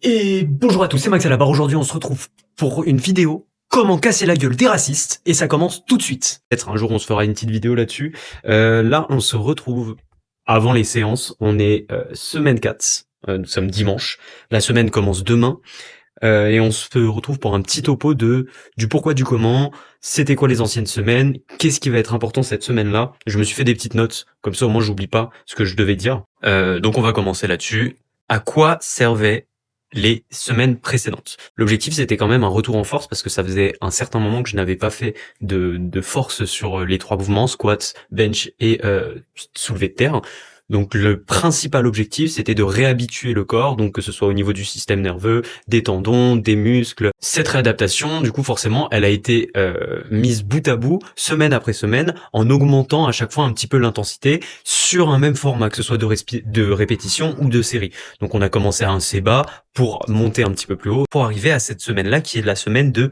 Et bonjour à tous, c'est Max à la barre. Aujourd'hui, on se retrouve pour une vidéo comment casser la gueule des racistes, et ça commence tout de suite. Peut-être un jour, on se fera une petite vidéo là-dessus. Là, on se retrouve avant les séances. On est semaine 4. Nous sommes dimanche. La semaine commence demain. Et on se retrouve pour un petit topo du pourquoi, du comment, c'était quoi les anciennes semaines, qu'est-ce qui va être important cette semaine-là. Je me suis fait des petites notes, comme ça au moins j'oublie pas ce que je devais dire. Donc on va commencer là-dessus. À quoi servaient les semaines précédentes? L'objectif, c'était quand même un retour en force, parce que ça faisait un certain moment que je n'avais pas fait de force sur les 3 mouvements, squat, bench et soulevé de terre. Donc le principal objectif, c'était de réhabituer le corps, donc que ce soit au niveau du système nerveux, des tendons, des muscles. Cette réadaptation, du coup, forcément, elle a été mise bout à bout, semaine après semaine, en augmentant à chaque fois un petit peu l'intensité sur un même format, que ce soit de répétition ou de série. Donc on a commencé à un assez bas pour monter un petit peu plus haut, pour arriver à cette semaine-là, qui est la semaine de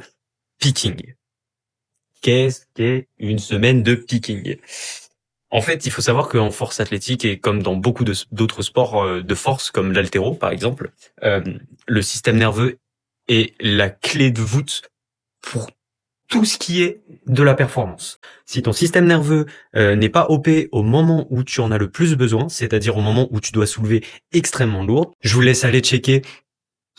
picking. Qu'est-ce qu'est une semaine de picking? En fait, il faut savoir qu'en force athlétique, et comme dans beaucoup d'autres sports de force, comme l'haltéro par exemple, le système nerveux est la clé de voûte pour tout ce qui est de la performance. Si ton système nerveux n'est pas OP au moment où tu en as le plus besoin, c'est-à-dire au moment où tu dois soulever extrêmement lourd, je vous laisse aller checker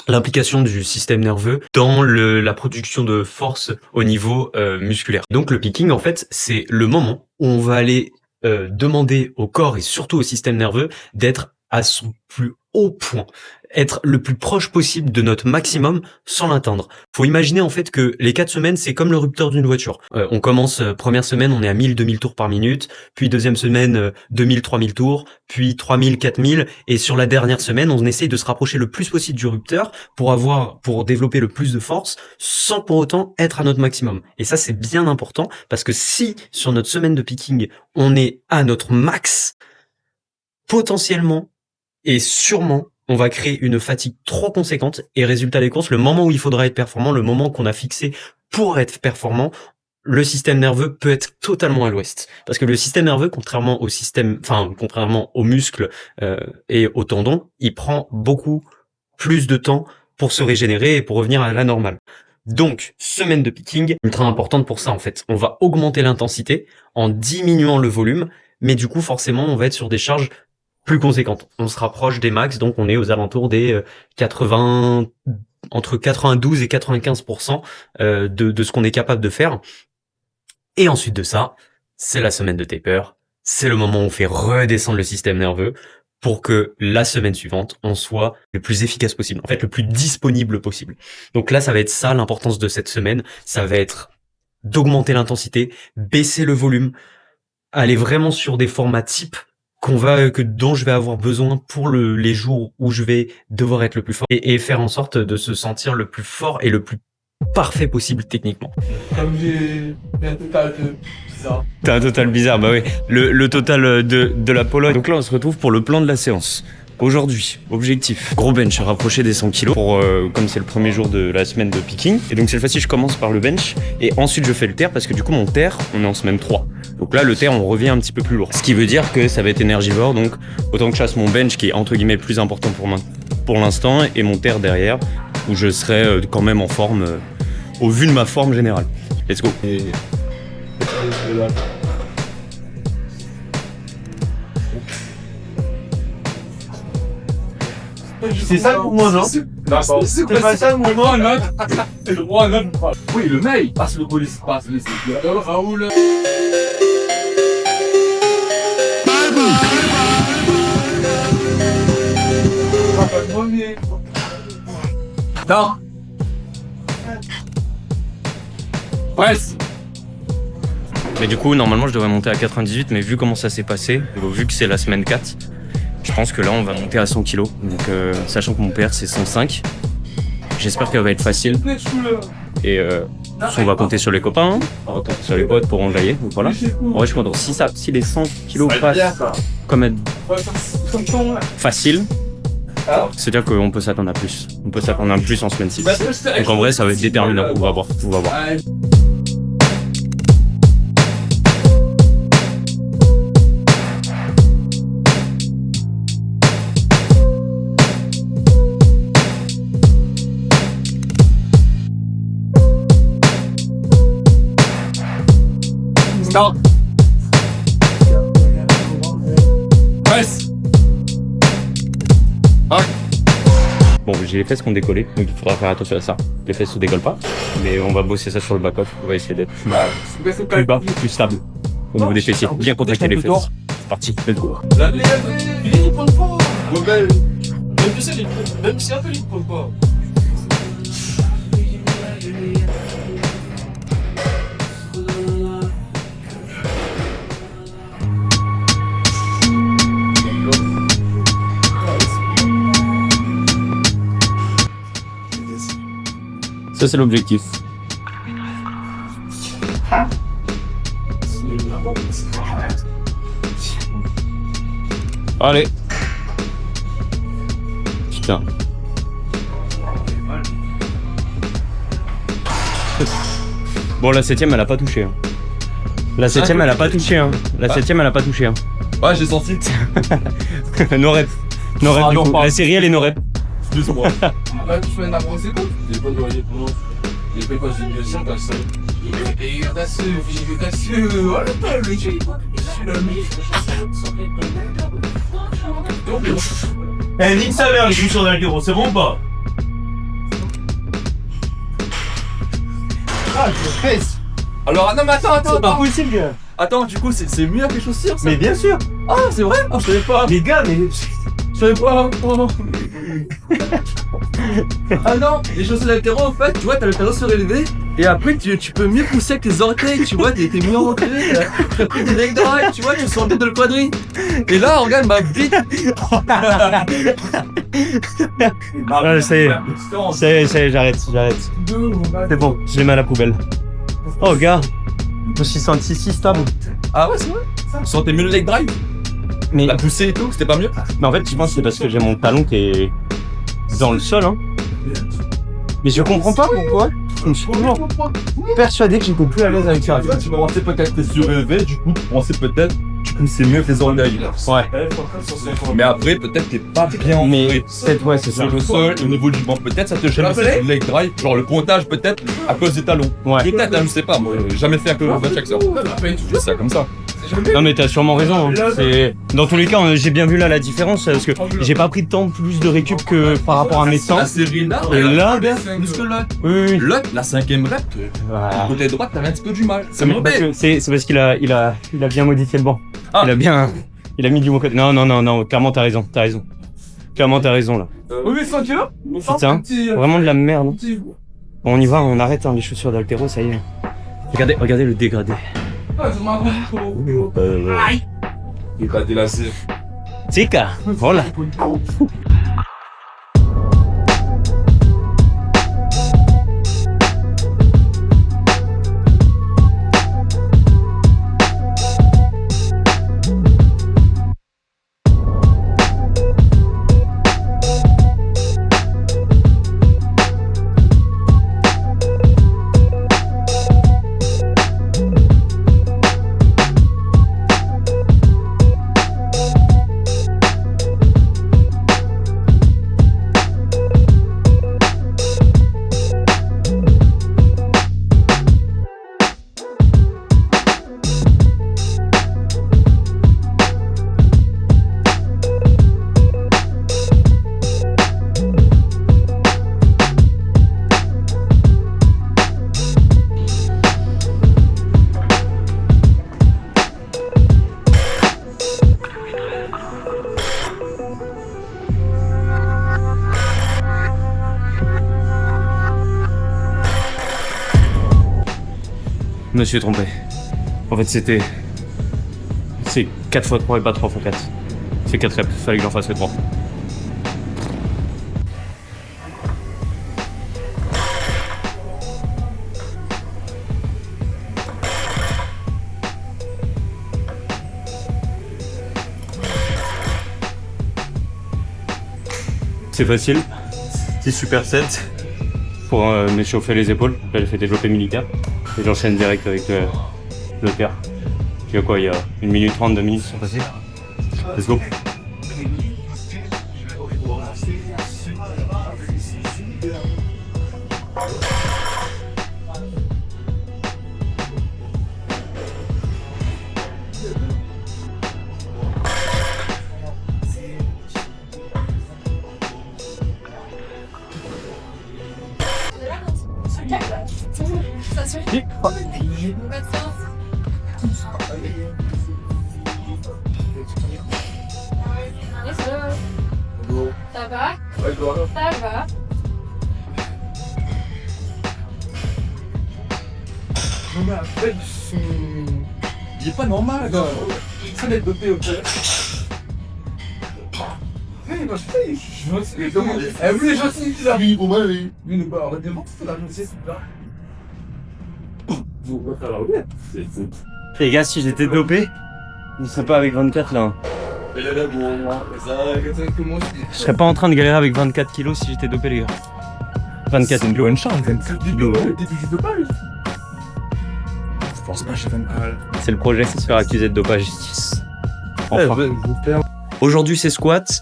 l'implication du système nerveux dans la production de force au niveau musculaire. Donc le picking, en fait, c'est le moment où on va aller demander au corps et surtout au système nerveux d'être à son plus haut point, être le plus proche possible de notre maximum sans l'atteindre. Faut imaginer en fait que les 4 semaines, c'est comme le rupteur d'une voiture. On commence, première semaine, on est à 1000-2000 tours par minute, puis deuxième semaine, 2000-3000 tours, puis 3000-4000, et sur la dernière semaine, on essaye de se rapprocher le plus possible du rupteur pour développer le plus de force, sans pour autant être à notre maximum. Et ça, c'est bien important, parce que si, sur notre semaine de picking, on est à notre max, potentiellement et sûrement, on va créer une fatigue trop conséquente, et résultat des courses, le moment où il faudra être performant, le moment qu'on a fixé pour être performant, le système nerveux peut être totalement à l'ouest. Parce que le système nerveux, contrairement aux muscles et aux tendons, il prend beaucoup plus de temps pour se régénérer et pour revenir à la normale. Donc, semaine de picking, ultra importante pour ça en fait. On va augmenter l'intensité en diminuant le volume, mais du coup forcément on va être sur des charges plus conséquentes. On se rapproche des max, donc on est aux alentours des entre 92 et 95% de ce qu'on est capable de faire. Et ensuite de ça, c'est la semaine de taper. C'est le moment où on fait redescendre le système nerveux pour que la semaine suivante, on soit le plus efficace possible, en fait le plus disponible possible. Donc là, ça va être ça l'importance de cette semaine, ça va être d'augmenter l'intensité, baisser le volume, aller vraiment sur des formats types dont je vais avoir besoin pour les jours où je vais devoir être le plus fort, et faire en sorte de se sentir le plus fort et le plus parfait possible techniquement. Comme j'ai un total de bizarre. T'as un total bizarre, bah oui. Le total de la Pologne. Donc là, on se retrouve pour le plan de la séance. Aujourd'hui, objectif, gros bench, rapprocher des 100 kg comme c'est le premier jour de la semaine de picking. Et donc cette fois-ci, je commence par le bench et ensuite je fais le terre, parce que du coup mon terre, on est en semaine 3. Donc là, le terre, on revient un petit peu plus lourd. Ce qui veut dire que ça va être énergivore, donc autant que je fasse mon bench qui est entre guillemets le plus important pour l'instant, et mon terre derrière, où je serai quand même en forme au vu de ma forme générale. Let's go. C'est ça le mouvement, non? C'est pas ça le mouvement, l'autre. C'est le droit, l'autre. Oui, le mec, passe le police, passe les Raoul. Non. Presse. Mais du coup, normalement, je devrais monter à 98, mais vu comment ça s'est passé, vu que c'est la semaine 4, je pense que là, on va monter à 100 kg. Donc, sachant que mon PR, c'est 105, j'espère qu'elle va être facile. Et on va compter sur les copains, on va compter sur les potes pour enjailler. Donc voilà. En vrai, je suis content. Si les 100 kg passent comme être facile, c'est-à-dire qu'on peut s'attendre à plus. On peut s'attendre à plus en semaine 6. Donc en vrai, ça va être déterminant. On va voir. Non. Presse. Bon, j'ai les fesses qui ont décollé, donc il faudra faire attention à ça. Les fesses se décollent pas, mais on va bosser ça sur le back-off. On va essayer d'être plus bas, plus stable au niveau des fessiers. Bien contracter les fesses. C'est parti, let's go. Il prend pas. Même si un peu, il prend pas. Ça, c'est l'objectif. Allez. Putain. Bon, la 7ème, elle a pas touché. Hein. La 7ème, elle a pas touché. Hein. La 7ème, elle a pas touché. Hein. Ouais, j'ai senti. No rep. No rep, du coup. La série, elle est no rep. Excuse-moi. Tu fais une approche, c'est quoi? J'ai pas de loyer pour moi. J'ai pas de situation comme ça. Et voilà, le jeu. Eh, nique sa mère, les chaussures d'Alguero, c'est bon ou pas? Ah, je fesse. Alors, non, mais attends. C'est pas possible, gars. Attends, du coup, c'est mieux que les chaussures, ça? Mais bien sûr. Ah, c'est vrai? Ah, je savais pas. Les gars, mais. Je savais pas. Oh. Ah non, les chaussures d'altéro, en fait, tu vois, t'as le talon surélevé. Et après, tu peux mieux pousser avec tes orteils, tu vois, t'es mieux rentré. T'as pris des leg drive, tu vois, tu sens bien de le quadrille. Et là, regarde ma bite. Ah, ça y est, j'arrête. C'est bon, je les mets à la poubelle. Oh, gars. Je me suis senti si stable. Ah ouais, c'est vrai? Tu sentais mieux le leg drive? Mais, La poussée et tout, c'était pas mieux? mais en fait, je pense que c'est parce que j'ai mon talon qui est dans le sol, hein. Mais je comprends pas pourquoi. Je suis toujours persuadé que j'étais plus à l'aise avec ça. Tu pensais peut-être que t'es surélevé, du coup, tu pensais peut-être tu poussais mieux que les orteils. Ouais. Mais après, peut-être t'es pas bien Mais ancré. peut-être, ouais, c'est ça. Sur le sol, au niveau du banc, peut-être ça te gêne aussi le leg drive, genre le pointage peut-être à cause des talons. Ouais. Peut-être, hein, je sais pas, moi j'ai jamais fait un club de chaque ça. C'est ça comme ça. Non mais t'as sûrement raison. Hein. C'est dans tous les cas, j'ai bien vu là la différence parce que j'ai pas pris de temps plus de récup que par rapport à mes temps. La série là, Et là, plus que là. oui. Là, la 5ème rep, Voilà. côté droit, t'avais un petit peu du mal. C'est Mais mon parce bébé. que c'est parce qu'il a bien modifié le banc. Ah. Il a mis du bon côté. Non, clairement t'as raison. Clairement t'as raison là. Oui, mais 100 kilos. Putain, vraiment de la merde. Bon, on y va, on arrête hein, les chaussures d'altéro, ça y est. Regardez le dégradé. Il va délasser. Tika, voilà. Je me suis trompé. En fait, c'est 4 x 3 et pas 3 x 4. C'est 4 reps, fallait que j'en fasse que 3. C'est facile. 6 supersets pour m'échauffer les épaules. Là, j'ai fait développé militaire. Et j'enchaîne direct avec le père. Il y a quoi? Il y a 1 minute 30, 2 minutes, c'est facile. Let's go. Ça va? Ça va. Non mais après, il est pas normal, gars. Ça d'être dopé au fait. Elle voulait gentil, bizarre. Oui, pour moi, oui. Oui, mais bah, on va demander si la gentil, c'est pas. Les gars, si j'étais dopé, je serais pas avec 24 là. Mais là, bon, ça, comment Je serais pas en train de galérer avec 24 kilos si j'étais dopé, les gars. 24 kilos. une chance, 24 kilos. T'es du dopage? Je pense pas, je sais pas. C'est le projet, c'est se faire accuser de dopage. Enfin. Aujourd'hui, c'est squat.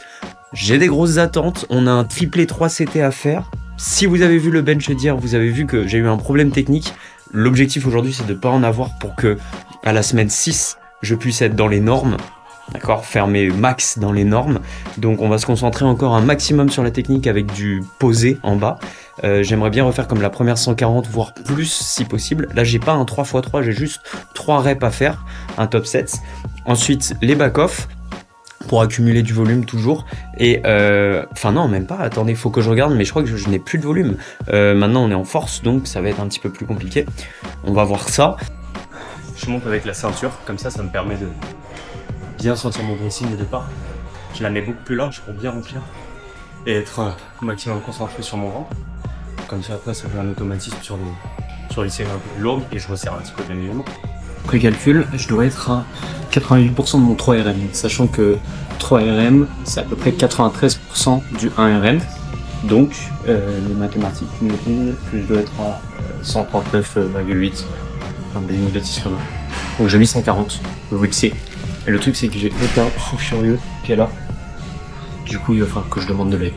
J'ai des grosses attentes. On a un triplé 3 CT à faire. Si vous avez vu le bench d'hier, vous avez vu que j'ai eu un problème technique. L'objectif aujourd'hui, c'est de pas en avoir pour que, à la semaine 6, je puisse être dans les normes. D'accord, faire mes max dans les normes. Donc on va se concentrer encore un maximum sur la technique avec du posé en bas. J'aimerais bien refaire comme la première 140, voire plus si possible. Là j'ai pas un 3x3, j'ai juste 3 reps à faire, un top 7. Ensuite les back-off pour accumuler du volume toujours. Et enfin non, même pas, attendez, faut que je regarde, mais je crois que je n'ai plus de volume. Maintenant on est en force, donc ça va être un petit peu plus compliqué. On va voir ça. Je monte avec la ceinture, comme ça me permet de bien sentir mon dressing de départ. Je la mets beaucoup plus large pour bien remplir et être au maximum concentré sur mon ventre. Comme ça après ça fait un automatisme sur les séries un peu plus lourdes et je resserre un petit peu bien évidemment. Pré-calcul, je dois être à 88% de mon 3RM, sachant que 3RM c'est à peu près 93% du 1RM. Donc les mathématiques nous disent que je dois être à 139,8, enfin des négatifs comme ça. Donc j'ai mis 140, vous le savez. Et le truc c'est que j'ai aucun fou furieux qui est là. Du coup il va falloir que je demande de l'aide.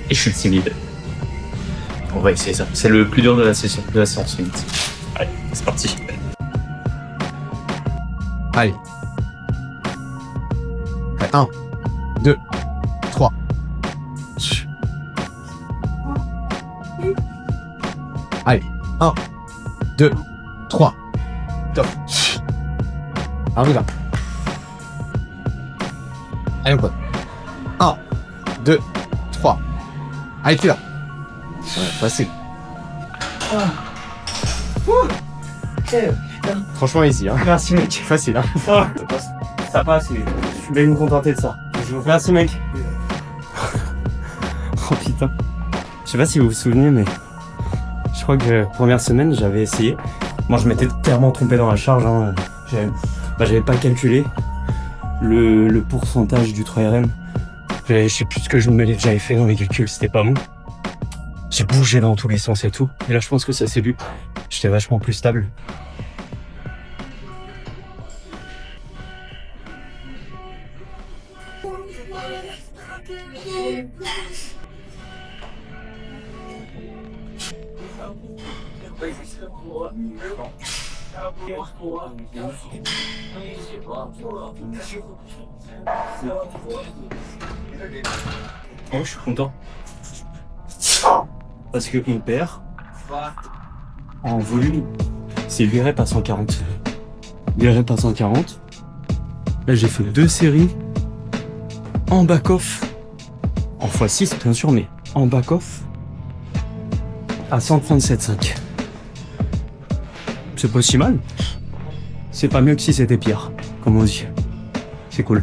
Et je suis timide. On va essayer ça. C'est le plus dur de la session, de la séance limite. Allez, c'est parti. Allez. 1, 2, 3. Allez. 1, 2, 3. Top. Arrive là. Allez, on peut. 1, 2, 3. Allez, tu là. Ouais, facile. Franchement, easy. Hein. Merci mec. Facile. Hein. Ça passe, je vais me contenter de ça. Merci mec. Oh putain. Je sais pas si vous vous souvenez, mais je crois que première semaine j'avais essayé. Moi je m'étais clairement trompé dans la charge. Hein. J'avais pas calculé le pourcentage du 3RM. Je sais plus ce que j'avais fait dans les calculs, c'était pas bon. J'ai bougé dans tous les sens et tout. Et là je pense que ça s'est vu. J'étais vachement plus stable. Oh, je suis content. Parce que mon père, en volume, c'est 8 reps à 140. 8 reps à 140. Là, j'ai fait 2 séries en back-off. En x6, bien sûr, mais en back-off à 137,5. C'est pas si mal. C'est pas mieux que si c'était pire, comme on dit. C'est cool.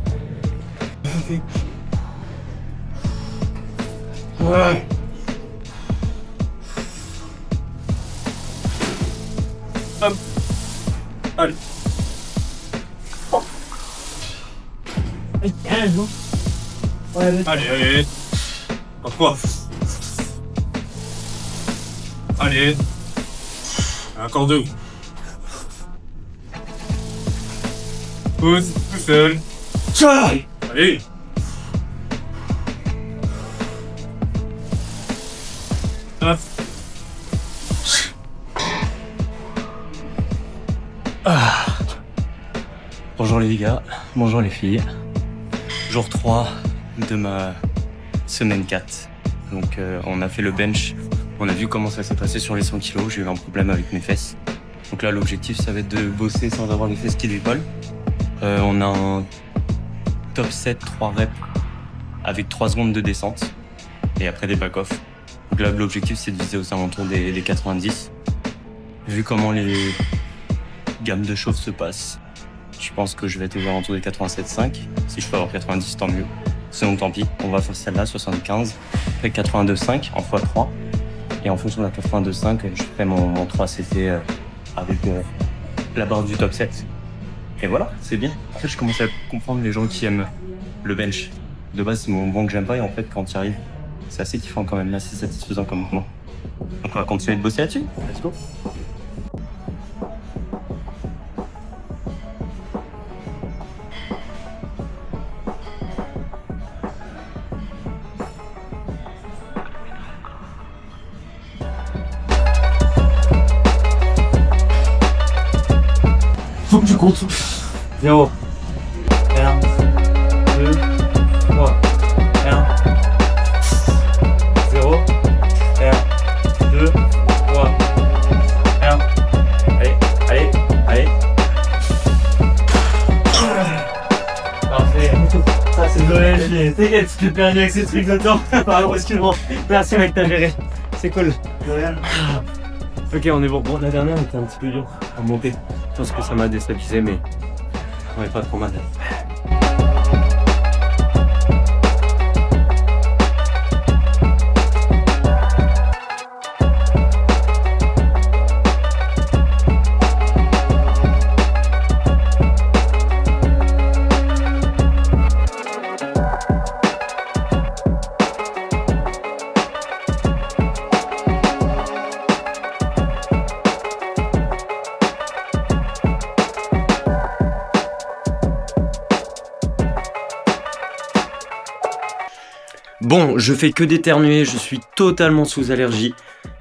Ouais. Hop. Allez. Oh. Allez. Pourquoi? Allez. Encore 2. Pose, tout seul. Allez. Hop. Ah. Bonjour les gars, bonjour les filles. Jour 3 de ma semaine 4. Donc on a fait le bench On a vu comment ça s'est passé sur les 100 kg, j'ai eu un problème avec mes fesses. Donc là, l'objectif, ça va être de bosser sans avoir les fesses qui décollent. On a un top 7, 3 reps avec 3 secondes de descente et après des back-off. Donc là, l'objectif, c'est de viser aux alentours des 90. Vu comment les gammes de chauffe se passent, je pense que je vais être aux alentours des 87,5. Si je peux avoir 90, tant mieux. Sinon, tant pis. On va faire celle-là, 75. Après 82,5 en x3. Et en fonction de la 82,5, je fais mon 3 CT avec la barre du top 7. Et voilà, c'est bien. En fait, je commence à comprendre les gens qui aiment le bench. De base, c'est mon mouvement que j'aime pas et en fait, quand tu y arrives, c'est assez kiffant quand même, assez satisfaisant comme mouvement. Donc on va continuer de bosser là-dessus. Let's go. Faut que tu comptes. 0, 1, 2, 3, 1, 0, 1, 2, 3, 1. Allez, allez, allez. Parfait. Ça c'est Noël, t'inquiète, tu t'es perdu avec ces trucs de temps. Pardon, excuse-moi. Merci mec, t'as géré. C'est cool. De rien. Ok, on est bon. Bon, la dernière était un petit peu dur à monter. Je pense que ça m'a déstabilisé, mais on est pas trop mal. Bon, je fais que d'éternuer, je suis totalement sous allergie,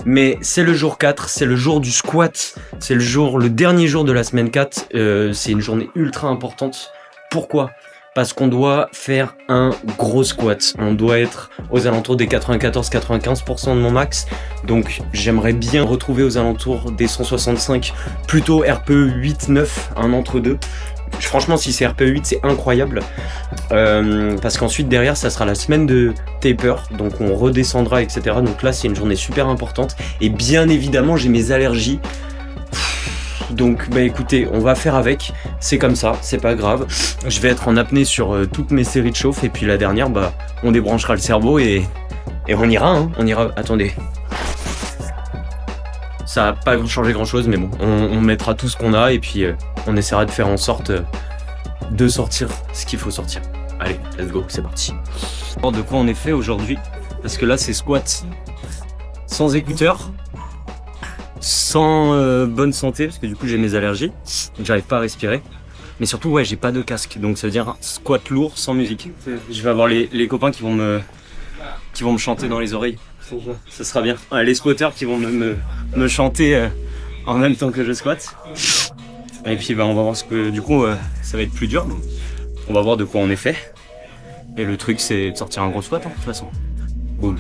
mais c'est le jour 4, c'est le jour du squat, c'est le dernier jour de la semaine 4, c'est une journée ultra importante. Pourquoi ? Parce qu'on doit faire un gros squat, on doit être aux alentours des 94-95% de mon max, donc j'aimerais bien retrouver aux alentours des 165, plutôt RPE 8-9, un entre deux. Franchement, si c'est RPE 8, c'est incroyable. Parce qu'ensuite, derrière, ça sera la semaine de taper. Donc, on redescendra, etc. Donc là, c'est une journée super importante. Et bien évidemment, j'ai mes allergies. Donc, bah écoutez, on va faire avec. C'est comme ça, c'est pas grave. Je vais être en apnée sur toutes mes séries de chauffe. Et puis la dernière, bah, on débranchera le cerveau et on ira. Hein. On ira. Attendez. Ça n'a pas changé grand chose, mais bon, on mettra tout ce qu'on a et puis on essaiera de faire en sorte de sortir ce qu'il faut sortir. Allez, let's go, c'est parti. De quoi on est fait aujourd'hui? Parce que là, c'est squat sans écouteurs, sans bonne santé, parce que du coup, j'ai mes allergies, donc j'arrive pas à respirer. Mais surtout, ouais, j'ai pas de casque, donc ça veut dire squat lourd sans musique. Je vais avoir les copains qui vont me chanter dans les oreilles. Ça sera bien. Ouais, les squatteurs qui vont me chanter en même temps que je squatte. Et puis bah, on va voir ce que. Du coup, ça va être plus dur. Donc on va voir de quoi on est fait. Et le truc, c'est de sortir un gros squat, hein, de toute façon. Boum.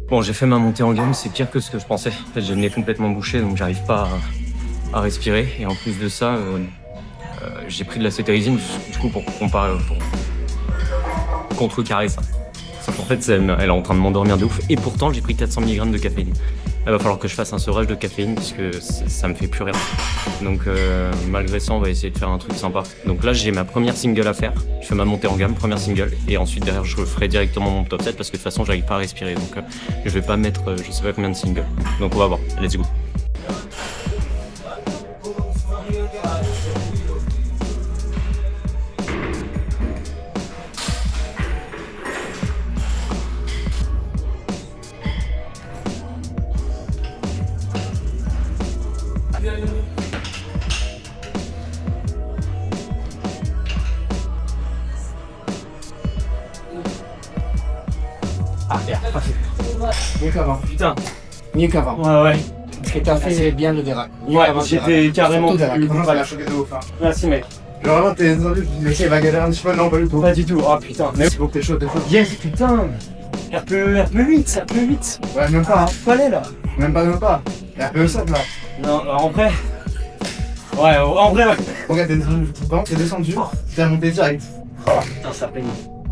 Bon, j'ai fait ma montée en gamme, c'est pire que ce que je pensais. En fait, j'ai le nez complètement bouché, donc j'arrive pas à respirer. Et en plus de ça, j'ai pris de la cétérisine, du coup, pour contrecarrer ça. Sauf qu'en fait, elle est en train de m'endormir de ouf. Et pourtant, j'ai pris 400 mg de caféine. Il va falloir que je fasse un sevrage de caféine parce que ça me fait plus rien. Donc, malgré ça, on va essayer de faire un truc sympa. Donc là, j'ai ma première single à faire. Je fais ma montée en gamme, première single. Et ensuite, derrière, je ferai directement mon top 7 parce que de toute façon, j'arrive pas à respirer. Donc, je vais pas mettre je sais pas combien de singles. Donc, on va voir. Let's go. Ah, parfait. Mieux qu'avant. Putain. Mieux qu'avant. Ouais, ouais. Ce que t'as fait, c'est bien le dérac. Ouais, j'étais carrément. On va la choquer de ouf. Hein. Merci, mec. Genre, vraiment, t'es désolé, je me dis, ok, il va galérer un petit peu, non, pas du tout. Pas du tout. Oh putain. Merci beaucoup, t'es chaud, t'es chaud. Yes, putain. RPE 8, RPE 8. Ouais, même pas, hein. Faut aller là. Même pas. RPE 7 là. Non, en vrai. Ouais, en vrai, ouais. Regarde, t'es descendu, t'es monté direct. Putain, ça paye.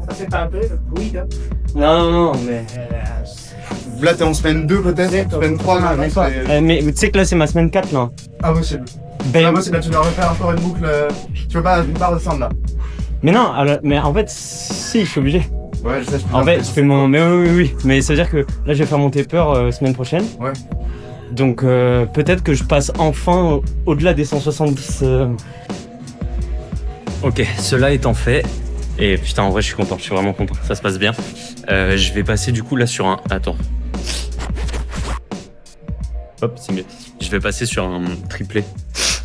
Ça fait pas un peu? Oui, là. Non, mais. Là, t'es en semaine 2 peut-être, semaine 3, non, même pas. Mais tu sais que là, c'est ma semaine 4 là. Impossible. Ben, Impossible, là, tu dois refaire encore une boucle. Tu peux pas descendre là. mais non, alors, mais en fait, si, je suis obligé. Ouais, je sais, je peux En fait, je fais mon. Mais oui. Mais ça veut dire que là, je vais faire mon taper semaine prochaine. Ouais. Donc, peut-être que je passe enfin au-delà des 170. Ok, cela étant fait, et putain, en vrai, je suis content, je suis vraiment content, ça se passe bien. Je vais passer du coup là sur un. Attends. Hop, c'est mieux. Je vais passer sur un triplé,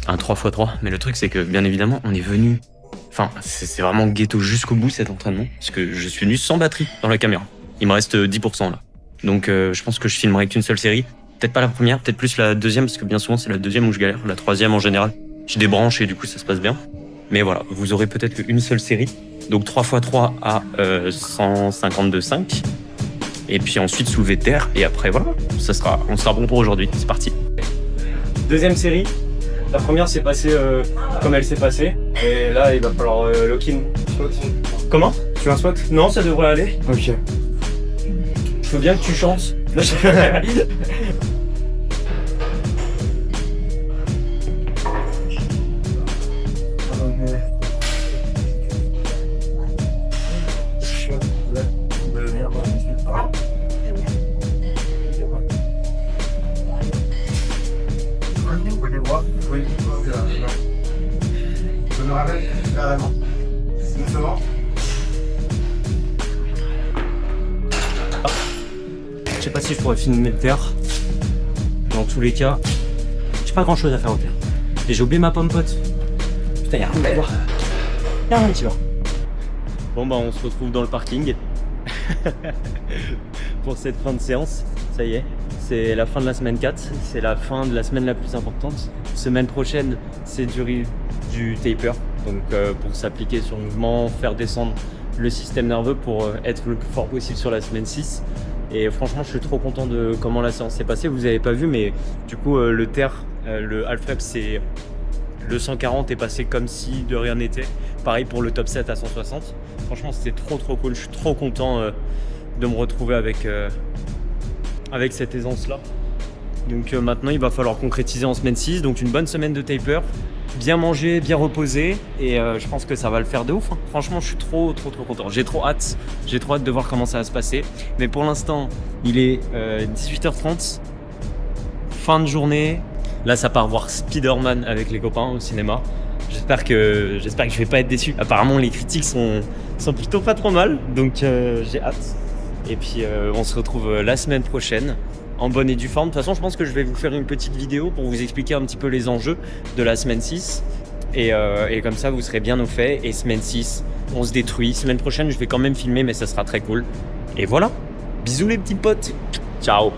un 3x3. Mais le truc, c'est que bien évidemment, on est venu. Enfin, c'est vraiment ghetto jusqu'au bout cet entraînement, parce que je suis venu sans batterie dans la caméra. Il me reste 10% là. Donc, je pense que je filmerai qu'une seule série. Peut-être pas la première, peut-être plus la deuxième, parce que bien souvent, c'est la deuxième où je galère. La troisième en général, je débranche et du coup, ça se passe bien. Mais voilà, vous aurez peut-être qu'une seule série. Donc 3x3 à 152,5. Et puis ensuite soulever de terre. Et après voilà, on sera bon pour aujourd'hui. C'est parti. Deuxième série. La première s'est passée comme elle s'est passée. Et là, il va falloir lock-in. Comment? Tu veux un spot? Non, ça devrait aller. Ok. Je veux bien que tu chantes. Je me rappelle carrément. Doucement. Je sais pas si je pourrais filmer le terre. Dans tous les cas, j'ai pas grand chose à faire au terre. Et j'ai oublié ma pomme pote. Putain, y'a rien à voir. Y'a rien à voir. Bon bah on se retrouve dans le parking pour cette fin de séance. Ça y est, c'est la fin de la semaine 4, c'est la fin de la semaine la plus importante. Semaine prochaine, c'est du taper, donc pour s'appliquer sur le mouvement, faire descendre le système nerveux pour être le plus fort possible sur la semaine 6. Et franchement, je suis trop content de comment la séance s'est passée. Vous avez pas vu, mais du coup, le terre, le half rep, c'est le 140 est passé comme si de rien n'était. Pareil pour le top 7 à 160. Franchement, c'était trop cool. Je suis trop content de me retrouver avec cette aisance-là. Donc maintenant, il va falloir concrétiser en semaine 6. Donc une bonne semaine de taper, bien manger, bien reposer. Et je pense que ça va le faire de ouf. Hein. Franchement, je suis trop content. J'ai trop hâte de voir comment ça va se passer. Mais pour l'instant, il est 18h30. Fin de journée. Là, ça part voir Spider-Man avec les copains au cinéma. J'espère que je vais pas être déçu. Apparemment, les critiques sont plutôt pas trop mal. Donc j'ai hâte. Et puis on se retrouve la semaine prochaine en bonne et due forme. De toute façon, je pense que je vais vous faire une petite vidéo pour vous expliquer un petit peu les enjeux de la semaine 6. Et comme ça, vous serez bien au fait. Et semaine 6, on se détruit. Semaine prochaine, je vais quand même filmer, mais ça sera très cool. Et voilà. Bisous les petits potes. Ciao.